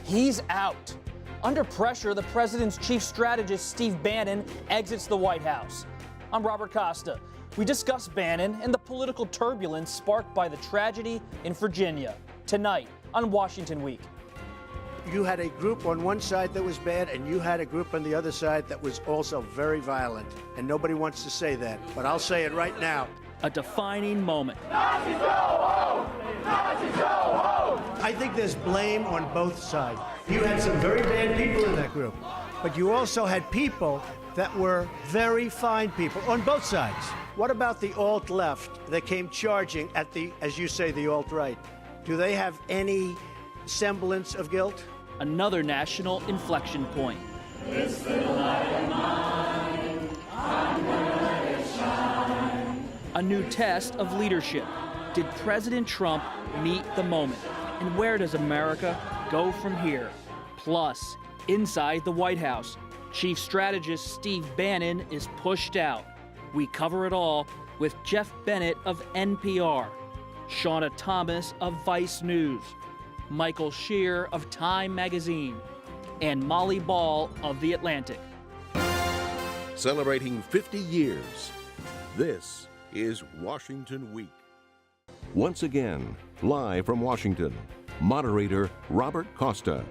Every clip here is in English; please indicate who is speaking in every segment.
Speaker 1: He's out. Under pressure, the president's chief strategist, Steve Bannon, exits the White House. I'm Robert Costa. We discuss Bannon and the political turbulence sparked by the tragedy in Virginia tonight on Washington Week.
Speaker 2: You had a group on one side that was bad, and you had a group on the other side that was also very violent. And nobody wants to say that, but I'll say it right now.
Speaker 1: A defining moment.
Speaker 3: Nazis go home! Nazis go home!
Speaker 2: I think there's blame on both sides. You had some very bad people in that group, but you also had people that were very fine people on both sides. What about the alt-left that came charging at the, as you say, the alt-right? Do they have any semblance of guilt?
Speaker 1: Another national inflection point.
Speaker 3: This little light of mine, I'm gonna let it shine.
Speaker 1: A new test of leadership. Did President Trump meet the moment? And where does America go from here? Plus, inside the White House, Chief Strategist Steve Bannon is pushed out. We cover it all with Jeff Bennett of NPR, Shauna Thomas of Vice News, Michael Shear of Time Magazine, and Molly Ball of The Atlantic.
Speaker 4: Celebrating 50 years, this is Washington Week. Once again, live from Washington, moderator Robert Costa.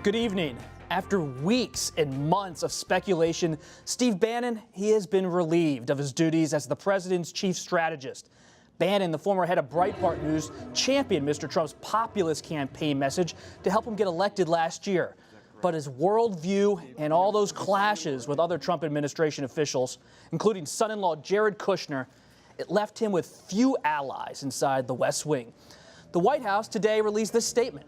Speaker 1: Good evening. After weeks and months of speculation, Steve Bannon, he has been relieved of his duties as the president's chief strategist. Bannon, the former head of Breitbart News, championed Mr. Trump's populist campaign message to help him get elected last year. But his worldview and all those clashes with other Trump administration officials, including son-in-law Jared Kushner, it left him with few allies inside the West Wing. The White House today released this statement.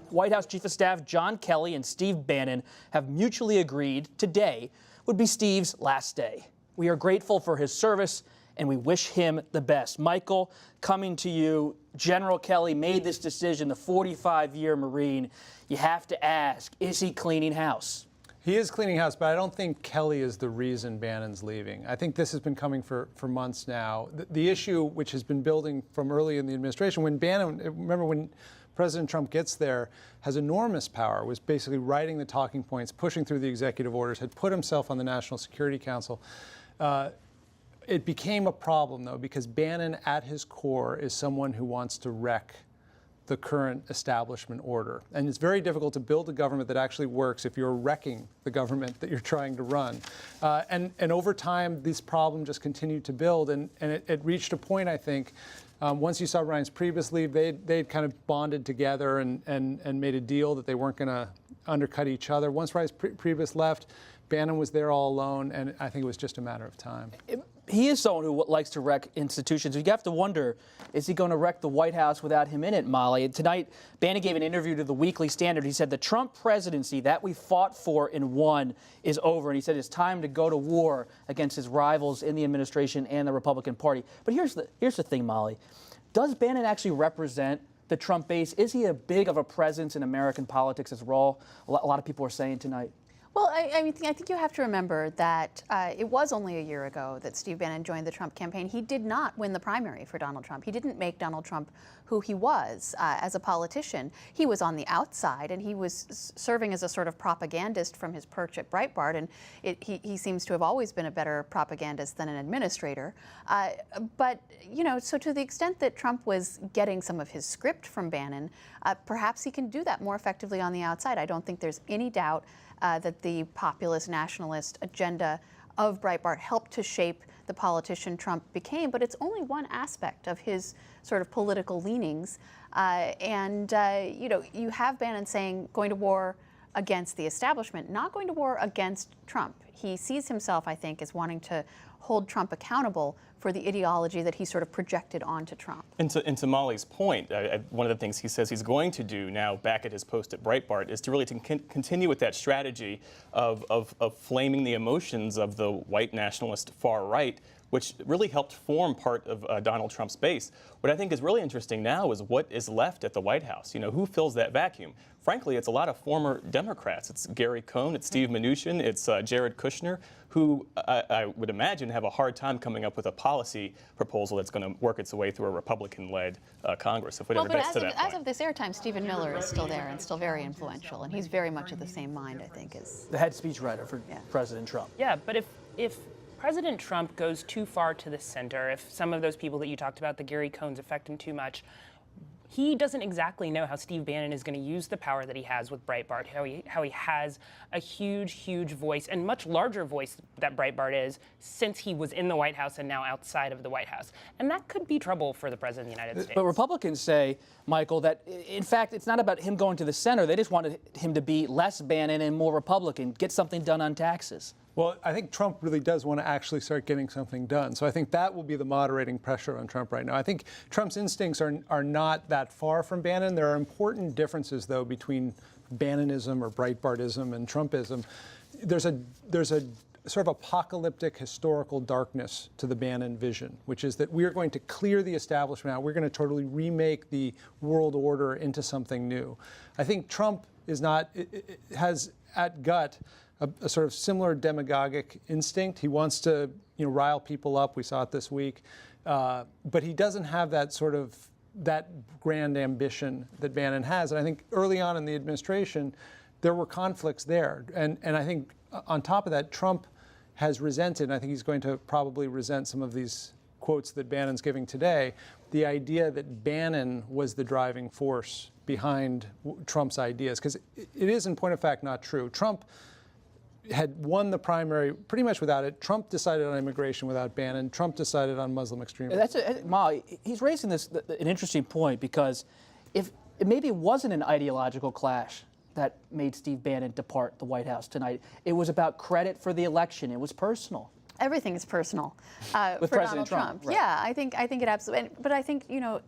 Speaker 1: White House Chief of Staff John Kelly and Steve Bannon have mutually agreed today would be Steve's last day. We are grateful for his service and we wish him the best. Michael, coming to you, General Kelly made this decision, the 45-year Marine. You have to ask, is he cleaning house?
Speaker 5: He is cleaning house, but I don't think Kelly is the reason Bannon's leaving. I think this has been coming for months now. The issue, which has been building from early in the administration, when Bannon, remember when President Trump gets there, has enormous power, was basically writing the talking points, pushing through the executive orders, had put himself on the National Security Council. It became a problem, though, because Bannon, at his core, is someone who wants to wreck the current establishment order. And it's very difficult to build a government that actually works if you're wrecking the government that you're trying to run. And over time, this problem just continued to build. And it reached a point, I think, once you saw Reince Priebus leave, they'd kind of bonded together and made a deal that they weren't going to undercut each other. Once Reince Priebus left, Bannon was there all alone, and I think it was just a matter of time.
Speaker 1: He is someone who likes to wreck institutions. You have to wonder, is he going to wreck the White House without him in it, Molly? Tonight, Bannon gave an interview to the Weekly Standard. He said the Trump presidency that we fought for and won is over. And he said it's time to go to war against his rivals in the administration and the Republican Party. But here's the thing, Molly. Does Bannon actually represent the Trump base? Is he a big of a presence in American politics as well? A lot of people are saying tonight.
Speaker 6: Well, I think you have to remember that it was only a year ago that Steve Bannon joined the Trump campaign. He did not win the primary for Donald Trump. He didn't make Donald Trump who he was as a politician. He was on the outside, and he was serving as a sort of propagandist from his perch at Breitbart, and he seems to have always been a better propagandist than an administrator. But, you know, so to the extent that Trump was getting some of his script from Bannon, perhaps he can do that more effectively on the outside. I don't think there's any doubt that the populist nationalist agenda of Breitbart helped to shape the politician Trump became, but it's only one aspect of his sort of political leanings. You know, you have Bannon saying going to war against the establishment, not going to war against Trump. He sees himself, I think, as wanting to hold Trump accountable for the ideology that he sort of projected onto Trump.
Speaker 7: And to Molly's point, one of the things he says he's going to do now back at his post at Breitbart is to really continue with that strategy of flaming the emotions of the white nationalist far right which really helped form part of Donald Trump's base. What I think is really interesting now is what is left at the White House. Who fills that vacuum? Frankly, it's a lot of former Democrats. It's Gary Cohn, it's Steve Mnuchin, it's Jared Kushner, who I would imagine have a hard time coming up with a policy proposal that's going to work its way through a Republican-led Congress if it ever gets to that point.
Speaker 6: As of this airtime, Stephen Miller is still there and still very influential, and he's very much of the same mind, I think, as
Speaker 1: The head speechwriter for President Trump.
Speaker 8: Yeah, but if President Trump goes too far to the center, if some of those people that you talked about, the Gary Cohns, affect him too much, he doesn't exactly know how Steve Bannon is going to use the power that he has with Breitbart, how he has a huge voice, and much larger voice that Breitbart is, since he was in the White House and now outside of the White House. And that could be trouble for the President of the United States.
Speaker 1: But Republicans say, Michael, that in fact it's not about him going to the center. They just wanted him to be less Bannon and more Republican, get something done on taxes.
Speaker 5: Well, I think Trump really does want to actually start getting something done. So I think that will be the moderating pressure on Trump right now. I think Trump's instincts are not that far from Bannon. There are important differences, though, between Bannonism or Breitbartism and Trumpism. There's a sort of apocalyptic historical darkness to the Bannon vision, which is that we are going to clear the establishment out. We're going to totally remake the world order into something new. I think Trump has at gut a sort of similar demagogic instinct. He wants to, rile people up. We saw it this week, but he doesn't have that grand ambition that Bannon has. And I think early on in the administration, there were conflicts there. And I think on top of that, Trump has resented, and I think he's going to probably resent some of these quotes that Bannon's giving today, the idea that Bannon was the driving force behind Trump's ideas, because it is, in point of fact, not true. Trump had won the primary pretty much without it. Trump decided on immigration without Bannon. Trump decided on Muslim extremism.
Speaker 1: Molly, he's raising an interesting point, because if maybe it wasn't an ideological clash that made Steve Bannon depart the White House tonight, it was about credit for the election. It was personal.
Speaker 6: everything is personal
Speaker 1: with
Speaker 6: for
Speaker 1: President
Speaker 6: Donald Trump.
Speaker 1: Right.
Speaker 6: Yeah, I think it absolutely. But I think,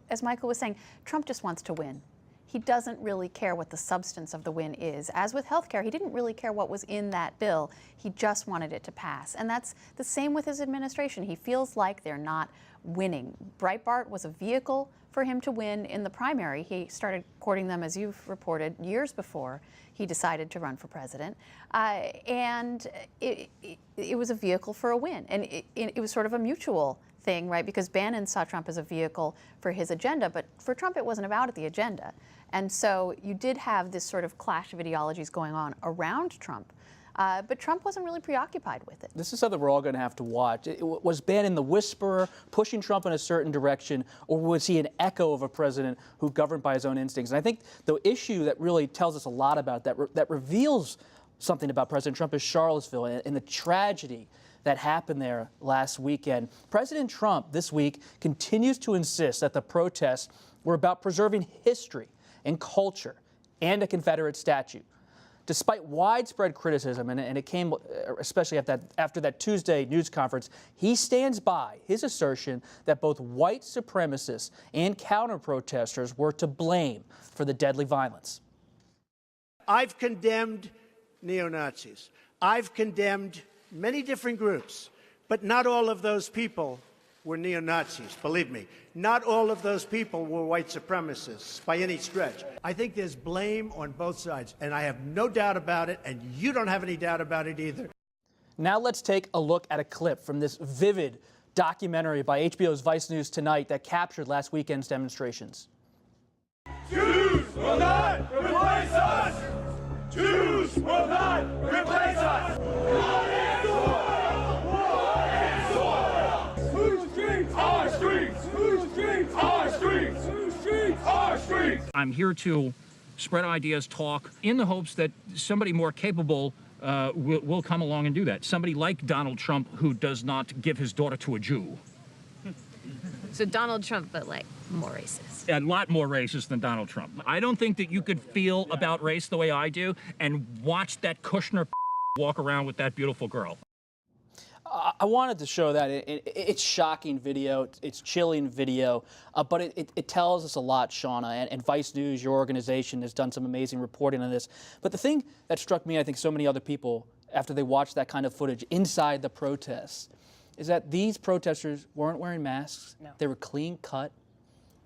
Speaker 6: as Michael was saying, Trump just wants to win. He doesn't really care what the substance of the win is. As with health care, he didn't really care what was in that bill. He just wanted it to pass. And that's the same with his administration. He feels like they're not winning. Breitbart was a vehicle for him to win in the primary. He started courting them, as you've reported, years before he decided to run for president. And it was a vehicle for a win. And it was sort of a mutual thing, right? Because Bannon saw Trump as a vehicle for his agenda, but for Trump it wasn't about the agenda. And so you did have this sort of clash of ideologies going on around Trump. But Trump wasn't really preoccupied with it.
Speaker 1: This is something we're all going to have to watch. Was Bannon the whisperer, pushing Trump in a certain direction, or was he an echo of a president who governed by his own instincts? And I think the issue that really tells us a lot about that reveals something about President Trump is Charlottesville and the tragedy that happened there last weekend. President Trump this week continues to insist that the protests were about preserving history and culture and a Confederate statue. Despite widespread criticism, and it came especially after that Tuesday news conference, he stands by his assertion that both white supremacists and counter-protesters were to blame for the deadly violence.
Speaker 2: I've condemned neo-Nazis. I've condemned many different groups, but not all of those people were neo-Nazis, believe me. Not all of those people were white supremacists by any stretch. I think there's blame on both sides, and I have no doubt about it, and you don't have any doubt about it either.
Speaker 1: Now let's take a look at a clip from this vivid documentary by HBO's Vice News Tonight that captured last weekend's demonstrations.
Speaker 3: Jews will not replace us! Jews will not replace us! Blood and soil! Blood and soil! Whose streets? Our streets! Whose streets? Our streets! Whose streets? Our streets!
Speaker 9: I'm here to spread ideas, talk, in the hopes that somebody more capable will come along and do that. Somebody like Donald Trump, who does not give his daughter to a Jew.
Speaker 10: So Donald Trump, but like more racist.
Speaker 9: A lot more racist than Donald Trump. I don't think that you could feel about race the way I do and watch that Kushner walk around with that beautiful girl.
Speaker 1: I wanted to show that. It's shocking video. It's chilling video. But it tells us a lot, Shauna. And Vice News, your organization, has done some amazing reporting on this. But the thing that struck me, I think so many other people, after they watched that kind of footage inside the protests, is that these protesters weren't wearing masks.
Speaker 8: No.
Speaker 1: They were clean cut.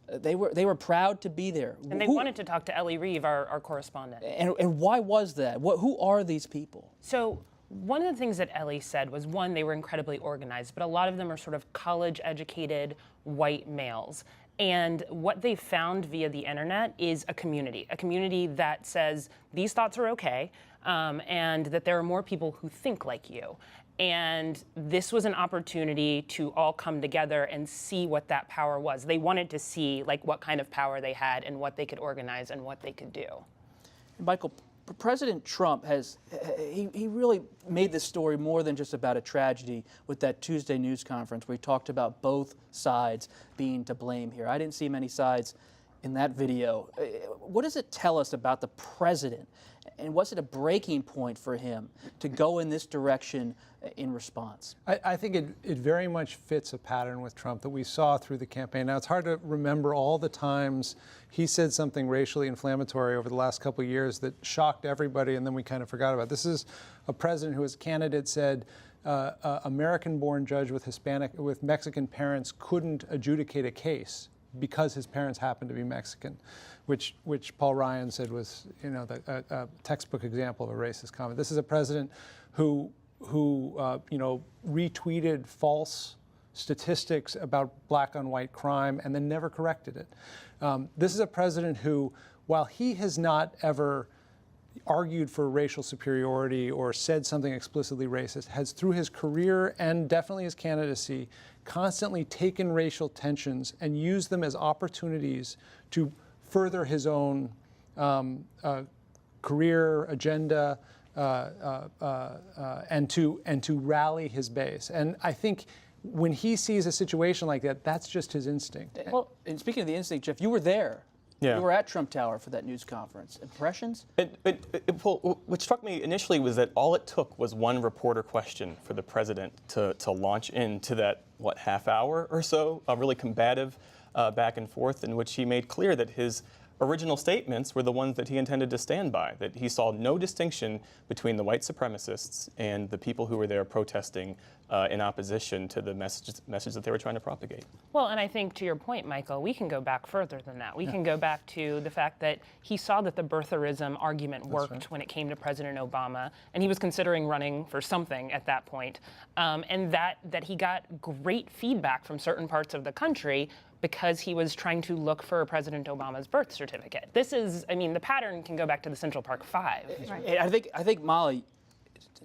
Speaker 1: They were proud to be there.
Speaker 8: And they wanted to talk to Ellie Reeve, our correspondent.
Speaker 1: And why was that? Who are these people?
Speaker 8: So one of the things that Ellie said was, one, they were incredibly organized, but a lot of them are sort of college-educated white males. And what they found via the internet is a community that says these thoughts are okay, and that there are more people who think like you. And this was an opportunity to all come together and see what that power was. They wanted to see like what kind of power they had and what they could organize and what they could do.
Speaker 1: Michael, President Trump he really made this story more than just about a tragedy with that Tuesday news conference where he talked about both sides being to blame here. I didn't see many sides in that video. What does it tell us about the president? And was it a breaking point for him to go in this direction in response?
Speaker 5: I think it very much fits a pattern with Trump that we saw through the campaign. Now, it's hard to remember all the times he said something racially inflammatory over the last couple of years that shocked everybody, and then we kind of forgot about it. This is a president who, as candidate, said American-born judge with Mexican parents couldn't adjudicate a case because his parents happened to be Mexican, which Paul Ryan said was, a textbook example of a racist comment. This is a president who retweeted false statistics about black on white crime and then never corrected it. This is a president who, while he has not ever argued for racial superiority or said something explicitly racist, has through his career and definitely his candidacy constantly taken racial tensions and used them as opportunities to further his own career agenda and to rally his base. And I think when he sees a situation like that, that's just his instinct.
Speaker 1: Well, and speaking of the instinct, Jeff, you were there.
Speaker 7: Yeah.
Speaker 1: You were at Trump Tower for that news conference. Impressions?
Speaker 7: What struck me initially was that all it took was one reporter question for the president to launch into that, half hour or so, a really combative back and forth in which he made clear that his original statements were the ones that he intended to stand by, that he saw no distinction between the white supremacists and the people who were there protesting in opposition to the message that they were trying to propagate.
Speaker 8: Well, and I think to your point, Michael, we can go back further than that. We can go back to the fact that he saw that the birtherism argument worked when it came to President Obama, and he was considering running for something at that point, and that he got great feedback from certain parts of the country because he was trying to look for President Obama's birth certificate. This is, the pattern can go back to the Central Park Five.
Speaker 1: Right. I think Molly,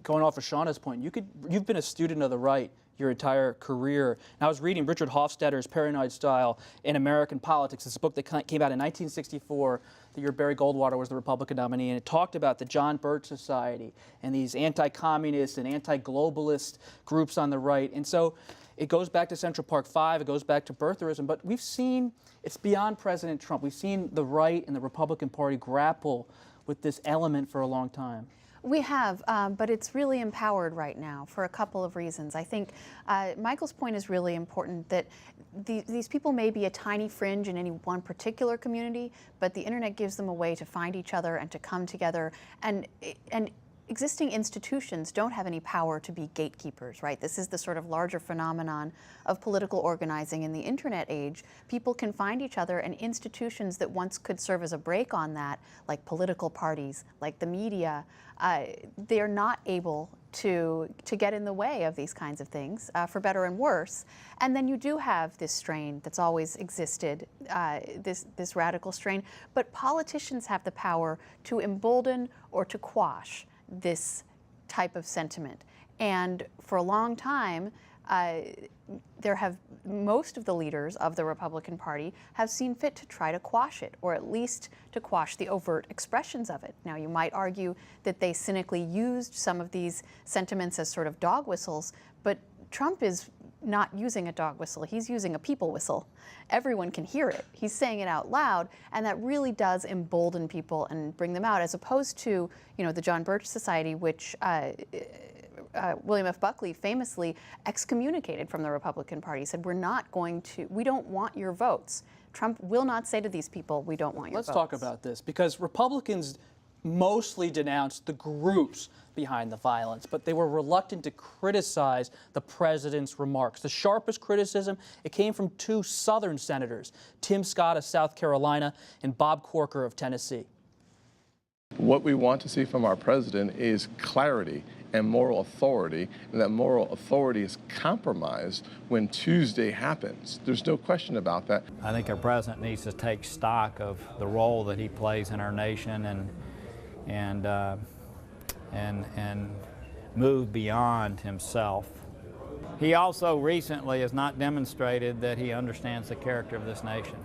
Speaker 1: going off of Shauna's point, you've been a student of the right your entire career. And I was reading Richard Hofstadter's Paranoid Style in American Politics. It's a book that came out in 1964, the year Barry Goldwater was the Republican nominee, and it talked about the John Birch Society and these anti-communist and anti-globalist groups on the right. And so it goes back to Central Park Five, it goes back to birtherism, but we've seen, it's beyond President Trump. We've seen the right and the Republican Party grapple with this element for a long time.
Speaker 6: We have, but it's really empowered right now for a couple of reasons. I think Michael's point is really important, that these people may be a tiny fringe in any one particular community, but the internet gives them a way to find each other and to come together. And existing institutions don't have any power to be gatekeepers, right? This is the sort of larger phenomenon of political organizing in the internet age. People can find each other, and institutions that once could serve as a brake on that, like political parties, like the media, they are not able to get in the way of these kinds of things, for better and worse. And then you do have this strain that's always existed, this radical strain, but politicians have the power to embolden or to quash this type of sentiment. And for a long time, most of the leaders of the Republican Party have seen fit to try to quash it, or at least to quash the overt expressions of it. Now, you might argue that they cynically used some of these sentiments as sort of dog whistles, but Trump is not using a dog whistle, he's using a people whistle. Everyone can hear it. He's saying it out loud, and that really does embolden people and bring them out, as opposed to, the John Birch Society, which William F. Buckley famously excommunicated from the Republican Party, said, we don't want your votes. Trump will not say to these people, we don't want your votes.
Speaker 1: Let's talk about this, because Republicans mostly denounced the groups behind the violence, but they were reluctant to criticize the president's remarks. The sharpest criticism, it came from two Southern senators, Tim Scott of South Carolina and Bob Corker of Tennessee.
Speaker 11: What we want to see from our president is clarity and moral authority, and that moral authority is compromised when Tuesday happens. There's no question about that.
Speaker 12: I think our president needs to take stock of the role that he plays in our nation and move beyond himself. He also recently has not demonstrated that he understands the character of this nation.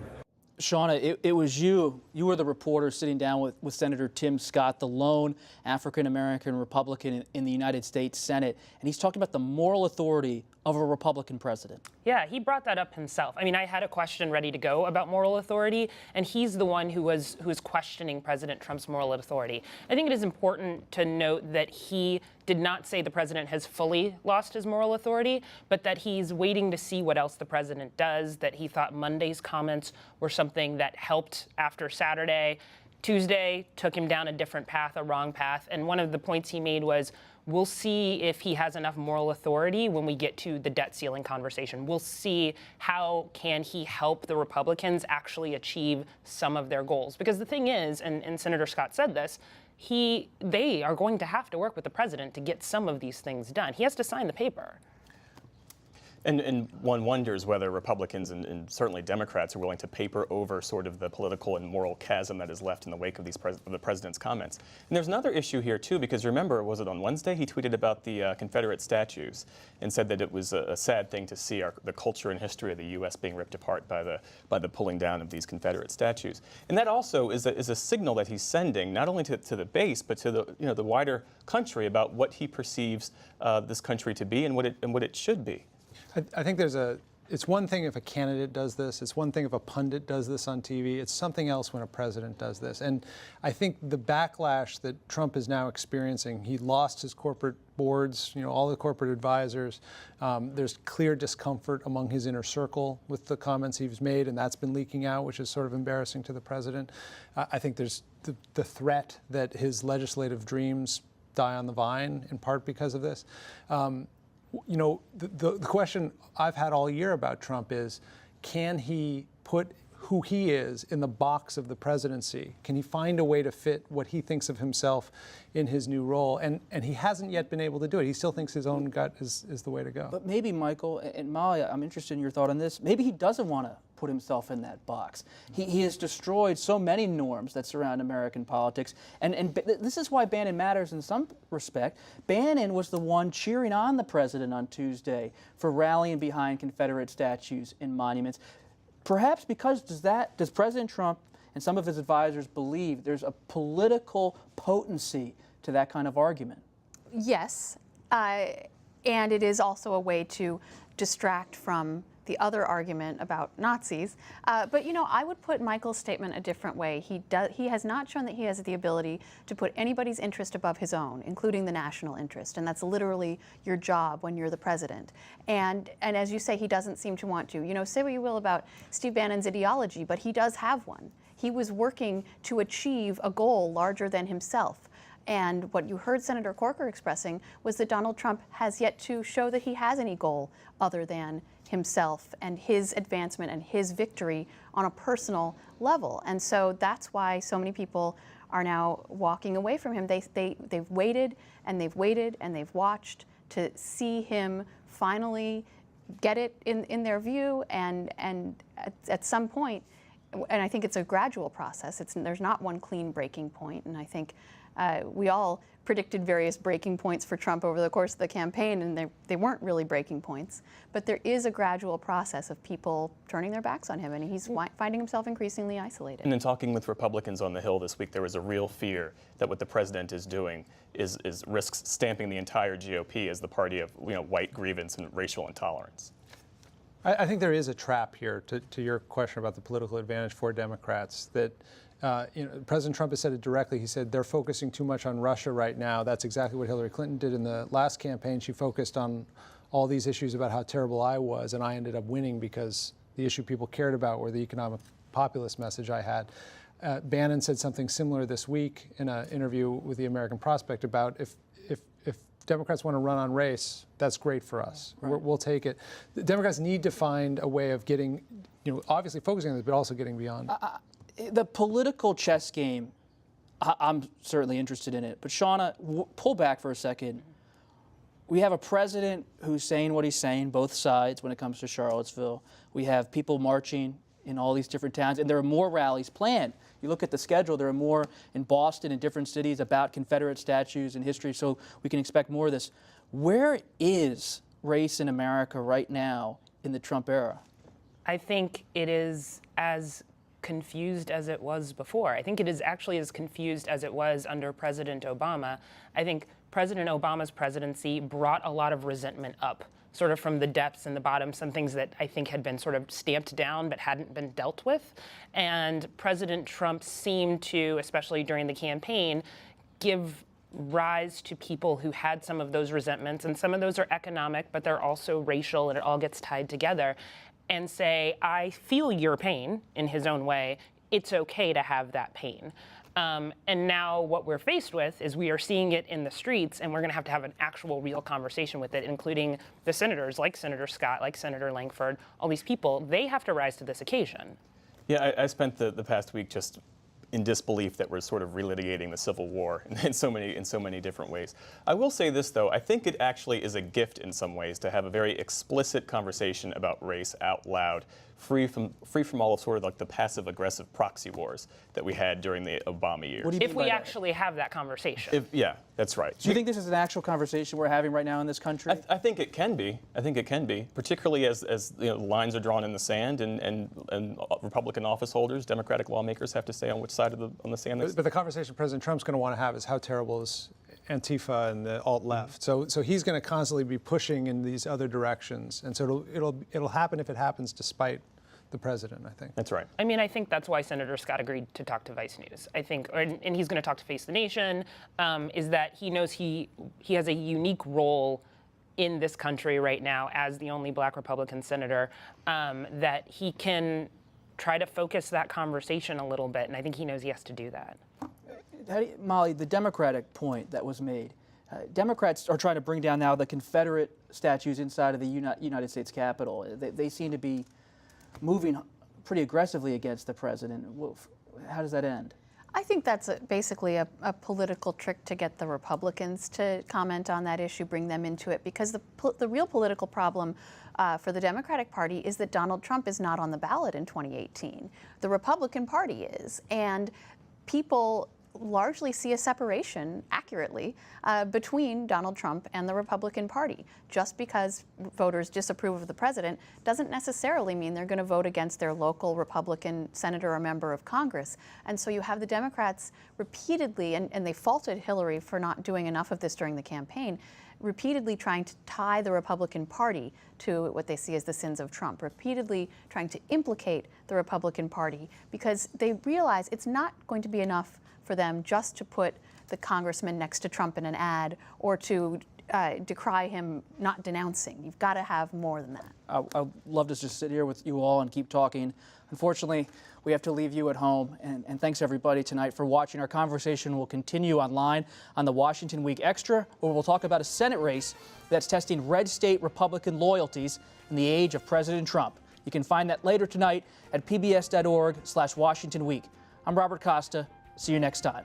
Speaker 1: Shauna, it was you were the reporter sitting down with Senator Tim Scott, the lone African-American Republican in the United States Senate, and he's talking about the moral authority of a Republican president.
Speaker 8: Yeah, he brought that up himself. I mean, I had a question ready to go about moral authority, and he's the one who was questioning President Trump's moral authority. I think it is important to note that he did not say the president has fully lost his moral authority, but that he's waiting to see what else the president does, that he thought Monday's comments were something that helped after Saturday. Tuesday took him down a different path, a wrong path, and one of the points he made was, we'll see if he has enough moral authority when we get to the debt ceiling conversation. We'll see how can he help the Republicans actually achieve some of their goals. Because the thing is, and Senator Scott said this, they are going to have to work with the president to get some of these things done. He has to sign the paper.
Speaker 7: And one wonders whether Republicans and certainly Democrats are willing to paper over sort of the political and moral chasm that is left in the wake of the president's comments. And there's another issue here, too, because remember, was it on Wednesday? He tweeted about the Confederate statues and said that it was a sad thing to see the culture and history of the U.S. being ripped apart by the pulling down of these Confederate statues. And that also is a signal that he's sending not only to the base, but to the wider country about what he perceives this country to be and what it should be.
Speaker 5: I think it's one thing if a candidate does this, it's one thing if a pundit does this on TV, it's something else when a president does this. And I think the backlash that Trump is now experiencing, he lost his corporate boards, all the corporate advisors. There's clear discomfort among his inner circle with the comments he's made, and that's been leaking out, which is sort of embarrassing to the president. I think there's the threat that his legislative dreams die on the vine, in part because of this. The question I've had all year about Trump is, can he put who he is in the box of the presidency? Can he find a way to fit what he thinks of himself in his new role? And he hasn't yet been able to do it. He still thinks his own gut is the way to go.
Speaker 1: But maybe, Michael and Molly, I'm interested in your thought on this. Maybe he doesn't want to put himself in that box. He has destroyed so many norms that surround American politics. And this is why Bannon matters in some respect. Bannon was the one cheering on the president on Tuesday for rallying behind Confederate statues and monuments. Perhaps because does President Trump and some of his advisors believe there's a political potency to that kind of argument?
Speaker 6: Yes, and it is also a way to distract from the other argument about Nazis. But I would put Michael's statement a different way. He has not shown that he has the ability to put anybody's interest above his own, including the national interest. And that's literally your job when you're the president. And as you say, he doesn't seem to want to. Say what you will about Steve Bannon's ideology, but he does have one. He was working to achieve a goal larger than himself. And what you heard Senator Corker expressing was that Donald Trump has yet to show that he has any goal other than himself and his advancement and his victory on a personal level. And so that's why so many people are now walking away from him. They've waited and they've waited and they've watched to see him finally get it in their view, and at some point, and I think it's a gradual process. There's not one clean breaking point, and I think we all predicted various breaking points for Trump over the course of the campaign, and they weren't really breaking points. But there is a gradual process of people turning their backs on him, and he's finding himself increasingly isolated.
Speaker 7: And in talking with Republicans on the Hill this week, there was a real fear that what the president is doing is risks stamping the entire GOP as the party of white grievance and racial intolerance.
Speaker 5: I think there is a trap here to your question about the political advantage for Democrats that President Trump has said it directly. He said they're focusing too much on Russia right now. That's exactly what Hillary Clinton did in the last campaign. She focused on all these issues about how terrible I was, and I ended up winning because the issue people cared about were the economic populist message I had. Bannon said something similar this week in an interview with the American Prospect about if Democrats want to run on race, that's great for us.
Speaker 1: Right.
Speaker 5: We'll take it. The Democrats need to find a way of getting, obviously focusing on this, but also getting beyond.
Speaker 1: The political chess game, I'm certainly interested in it. But Shauna, pull back for a second. We have a president who's saying what he's saying, both sides, when it comes to Charlottesville. We have people marching in all these different towns, and there are more rallies planned. You look at the schedule, there are more in Boston and different cities about Confederate statues and history, so we can expect more of this. Where is race in America right now in the Trump era?
Speaker 8: I think it is as confused as it was before. I think it is actually as confused as it was under President Obama. I think President Obama's presidency brought a lot of resentment up, sort of from the depths and the bottom, some things that I think had been sort of stamped down but hadn't been dealt with. And President Trump seemed to, especially during the campaign, give rise to people who had some of those resentments, and some of those are economic, but they're also racial, and it all gets tied together, and say, I feel your pain in his own way. It's okay to have that pain. And now what we're faced with is we are seeing it in the streets, and we're going to have an actual real conversation with it, including the senators like Senator Scott, like Senator Langford, all these people. They have to rise to this occasion.
Speaker 7: Yeah, I spent the past week just in disbelief that we're sort of relitigating the Civil War in so many different ways. I will say this, though. I think it actually is a gift in some ways to have a very explicit conversation about race out loud, free from all of sort of like the passive-aggressive proxy wars that we had during the Obama years.
Speaker 8: If we actually have that conversation.
Speaker 7: Yeah, that's right.
Speaker 1: Do you think this is an actual conversation we're having right now in this country?
Speaker 7: I think it can be. I think it can be, particularly as lines are drawn in the sand, and Republican office holders, Democratic lawmakers have to stay on which side of on the sand.
Speaker 5: But the conversation President Trump's going to want to have is how terrible is Antifa and the alt-left. So he's going to constantly be pushing in these other directions, and so it'll happen if it happens, despite the president, I think.
Speaker 7: That's right.
Speaker 8: I mean, I think that's why Senator Scott agreed to talk to Vice News. I think, and he's going to talk to Face the Nation, is that he knows he has a unique role in this country right now as the only black Republican senator, that he can try to focus that conversation a little bit, and I think he knows he has to do that.
Speaker 1: Molly, the Democratic point that was made, Democrats are trying to bring down now the Confederate statues inside of the United States Capitol. They seem to be moving pretty aggressively against the president. How does that end?
Speaker 6: I think that's basically a political trick to get the Republicans to comment on that issue, bring them into it, because the real political problem for the Democratic Party is that Donald Trump is not on the ballot in 2018. The Republican Party is, and people largely see a separation, accurately, between Donald Trump and the Republican Party. Just because voters disapprove of the president doesn't necessarily mean they're going to vote against their local Republican senator or member of Congress. And so you have the Democrats repeatedly, and they faulted Hillary for not doing enough of this during the campaign, repeatedly trying to tie the Republican Party to what they see as the sins of Trump, repeatedly trying to implicate the Republican Party, because they realize it's not going to be enough for them just to put the congressman next to Trump in an ad or to decry him not denouncing. You've got to have more than that.
Speaker 1: I'd love to just sit here with you all and keep talking. Unfortunately, we have to leave you at home. And thanks, everybody, tonight for watching. Our conversation will continue online on the Washington Week Extra, where we'll talk about a Senate race that's testing red state Republican loyalties in the age of President Trump. You can find that later tonight at pbs.org/WashingtonWeek. I'm Robert Costa. See you next time.